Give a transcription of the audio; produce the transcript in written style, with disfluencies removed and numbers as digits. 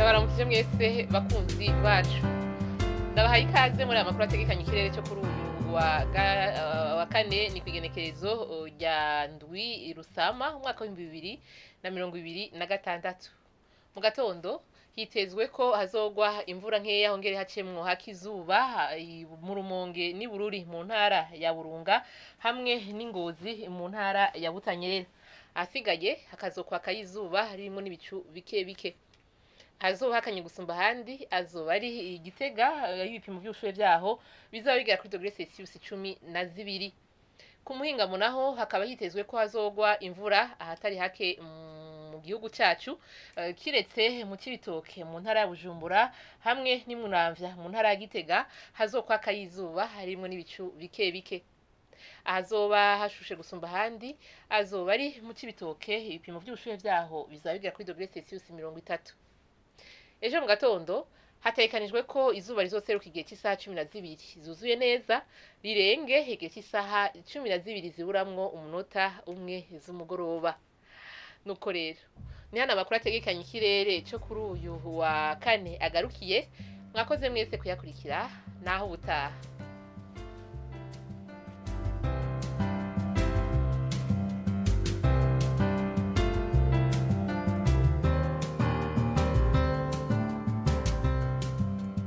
ndabaramukije mwese bakunzi bacu ndabahaye ikaze muri aya makuru ategekanye ikirere cyo kuri uyu wa kane ni kwigenekerezo rya ndwi Rusama umwaka wa 2026 mu gatondo hitezwe ko hazogwa imvura nkeya hongere hacemwo hakizuba mu Rumonge ni Bururi mu ntara ya Burunga hamwe n'Ingozi mu ntara ya Butanyerera asigaye hakazokwa kayizuba harimo n'ibicu bike bike hazoba hakanye gusumba handi azoba ari Igitega ibipimo by'ubushuhe byaho bizaba bigera kuri degrees Celsius 12 ku muhingamo naho hakaba hitezwe ko hazogwa imvura ahatari hake mu gihugu cyacu kiretse mu Cibitoke mu ntara ya Bujumbura hamwe n'Imuramvya mu ntara ya Gitega hazokwa kayizuba harimo n'ibicu bike bike azoba hashushe gusumba handi azoba ari mu Cibitoke ibipimo by'ubushuhe byaho bizaba bigera kuri degrees Celsius 30 ejo mu gatondo hatekanijwe ko izuba rizoseruka igihe cy'isaha 12 zuzuye neza rirenge igihe cy'isaha 12 ziburamwo umunota umwe z'umugoroba nuko rero ni hana makuru ategekanye ikirere cyo kuri uyu wa kane agarukiye mwakoze mwese kuyakurikira naho butaha